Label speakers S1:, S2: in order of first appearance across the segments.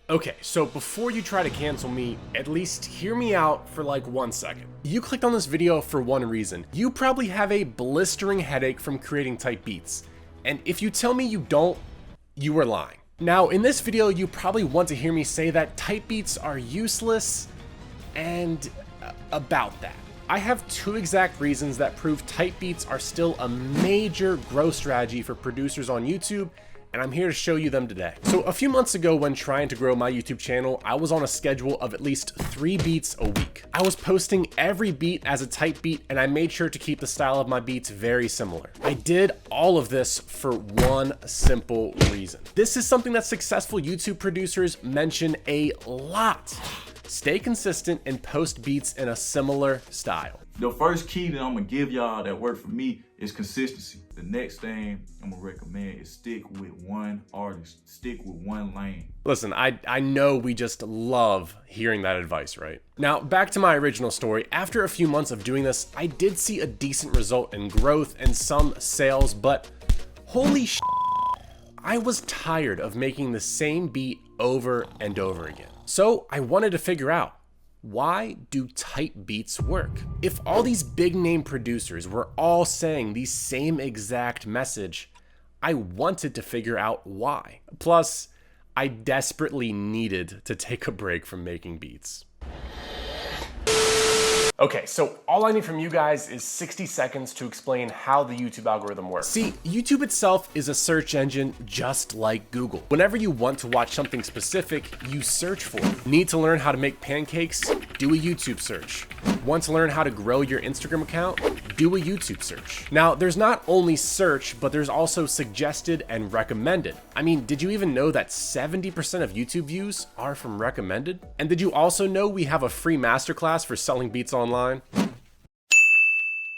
S1: Okay, so before you try to cancel me, at least hear me out for like 1 second. You clicked on this video for one reason. You probably have a blistering headache from creating tight beats. And if you tell me you don't, you are lying. Now, in this video, you probably want to hear me say that tight beats are useless and about that. I have 2 exact reasons that prove tight beats are still a major growth strategy for producers on YouTube, and I'm here to show you them today. So a few months ago, when trying to grow my YouTube channel, I was on a schedule of at least 3 beats a week. I was posting every beat as a tight beat, and I made sure to keep the style of my beats very similar. I did all of this for one simple reason. This is something that successful YouTube producers mention a lot. Stay consistent and post beats in a similar style.
S2: The first key that I'm gonna give y'all that worked for me is consistency. The next thing I'm gonna recommend is stick with one artist, stick with one lane.
S1: Listen, I know we just love hearing that advice, right? Now, back to my original story. After a few months of doing this, I did see a decent result in growth and some sales, but holy shit, I was tired of making the same beat over and over again. So I wanted to figure out, why do tight beats work? If all these big name producers were all saying the same exact message, I wanted to figure out why. Plus, I desperately needed to take a break from making beats. Okay, so all I need from you guys is 60 seconds to explain how the YouTube algorithm works. See, YouTube itself is a search engine just like Google. Whenever you want to watch something specific, you search for it. Need to learn how to make pancakes? Do a YouTube search. Want to learn how to grow your Instagram account? Do a YouTube search. Now, there's not only search, but there's also suggested and recommended. I mean, did you even know that 70% of YouTube views are from recommended? And did you also know we have a free masterclass for selling beats online?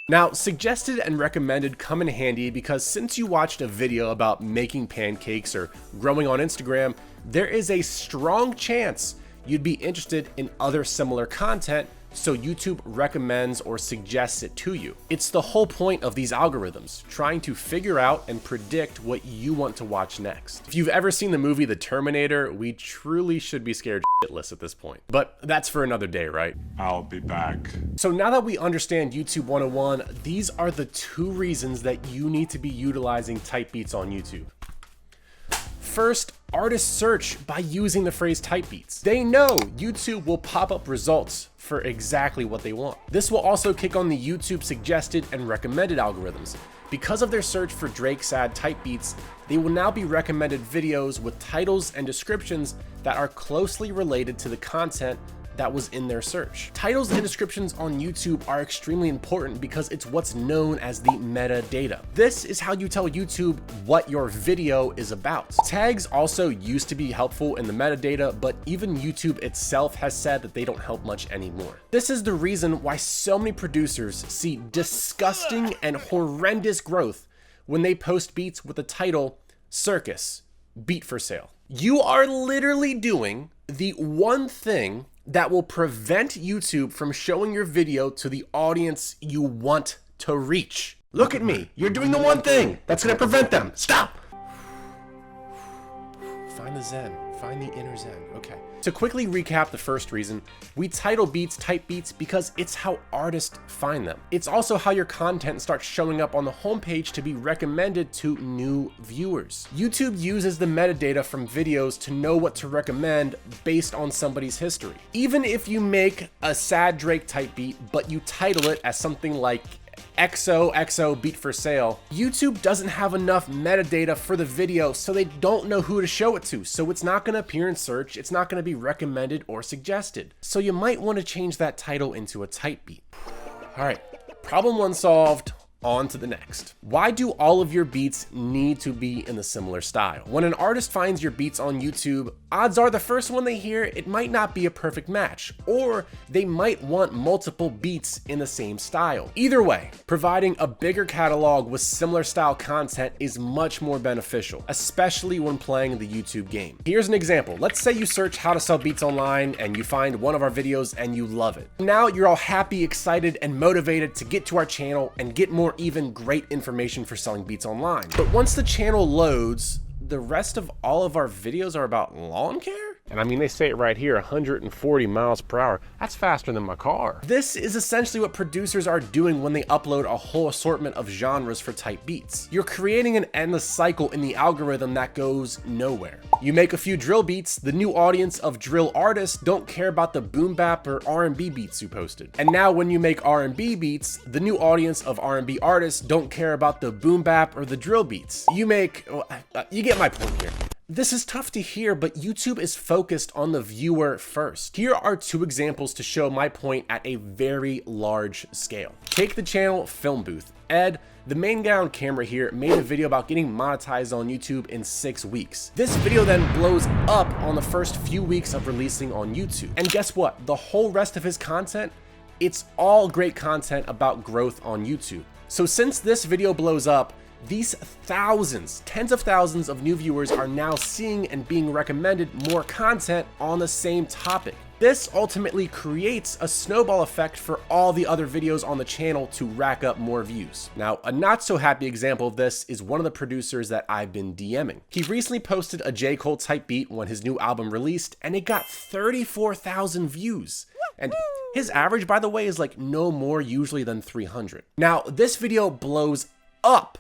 S1: Now, suggested and recommended come in handy because since you watched a video about making pancakes or growing on Instagram, there is a strong chance you'd be interested in other similar content, so YouTube recommends or suggests it to you. It's the whole point of these algorithms, trying to figure out and predict what you want to watch next. If you've ever seen the movie The Terminator, we truly should be scared shitless at this point. But that's for another day, right?
S3: I'll be back.
S1: So now that we understand YouTube 101, these are the 2 reasons that you need to be utilizing tight beats on YouTube. First, artists search by using the phrase tight beats. They know YouTube will pop up results for exactly what they want. This will also kick on the YouTube suggested and recommended algorithms. Because of their search for Drake's ad tight beats, they will now be recommended videos with titles and descriptions that are closely related to the content that was in their search. Titles and descriptions on YouTube are extremely important because it's what's known as the metadata. This is how you tell YouTube what your video is about. Tags also used to be helpful in the metadata, but even YouTube itself has said that they don't help much anymore. This is the reason why so many producers see disgusting and horrendous growth when they post beats with the title "Circus, Beat for Sale." You are literally doing the one thing that will prevent YouTube from showing your video to the audience you want to reach. Look at me, you're doing the one thing that's gonna prevent them. Stop! Find the zen, find the inner zen, okay. To quickly recap the first reason, we title beats tight beats because it's how artists find them. It's also how your content starts showing up on the homepage to be recommended to new viewers. YouTube uses the metadata from videos to know what to recommend based on somebody's history. Even if you make a sad Drake type beat, but you title it as something like XOXO beat for sale, YouTube doesn't have enough metadata for the video, so they don't know who to show it to. So it's not gonna appear in search, it's not gonna be recommended or suggested. So you might wanna change that title into a tight beat. All right, problem 1 solved. On to the next. Why do all of your beats need to be in a similar style? When an artist finds your beats on YouTube, odds are the first one they hear, it might not be a perfect match, or they might want multiple beats in the same style. Either way, providing a bigger catalog with similar style content is much more beneficial, especially when playing the YouTube game. Here's an example. Let's say you search how to sell beats online and you find one of our videos and you love it. Now you're all happy, excited, and motivated to get to our channel and get more even great information for selling beats online. But once the channel loads, the rest of all of our videos are about lawn care? And I mean, they say it right here, 140 miles per hour. That's faster than my car. This is essentially what producers are doing when they upload a whole assortment of genres for type beats. You're creating an endless cycle in the algorithm that goes nowhere. You make a few drill beats, the new audience of drill artists don't care about the boom bap or R&B beats you posted. And now when you make R&B beats, the new audience of R&B artists don't care about the boom bap or the drill beats. You get my point here. This is tough to hear, but YouTube is focused on the viewer first. Here are two examples to show my point at a very large scale. Take the channel Film Booth. Ed, the main guy on camera here, made a video about getting monetized on YouTube in 6 weeks. This video then blows up on the first few weeks of releasing on YouTube. And guess what? The whole rest of his content, it's all great content about growth on YouTube. So since this video blows up, these thousands, tens of thousands of new viewers are now seeing and being recommended more content on the same topic. This ultimately creates a snowball effect for all the other videos on the channel to rack up more views. Now, a not so happy example of this is one of the producers that I've been DMing. He recently posted a J. Cole type beat when his new album released, and it got 34,000 views. And his average, by the way, is like no more usually than 300. Now, this video blows up,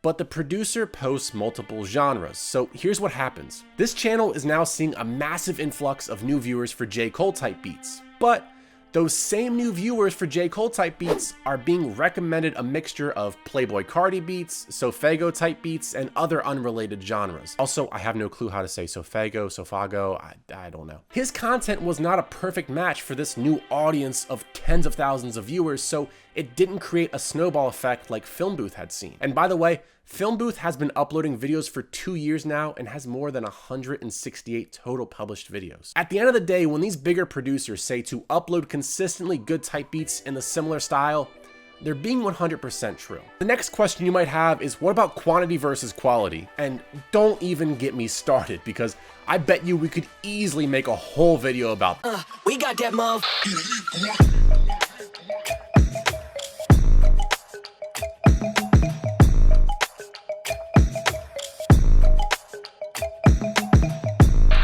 S1: but the producer posts multiple genres. So here's what happens. This channel is now seeing a massive influx of new viewers for J. Cole type beats, but those same new viewers for J. Cole type beats are being recommended a mixture of Playboy Cardi beats, Sofego type beats, and other unrelated genres. Also, I have no clue how to say Sofago, I don't know. His content was not a perfect match for this new audience of tens of thousands of viewers, so it didn't create a snowball effect like Film Booth had seen. And by the way, Film Booth has been uploading videos for 2 years now and has more than 168 total published videos. At the end of the day, when these bigger producers say to upload consistently good type beats in the similar style, they're being 100% true. The next question you might have is, what about quantity versus quality? And don't even get me started, because I bet you we could easily make a whole video about
S3: we got that motherfucker.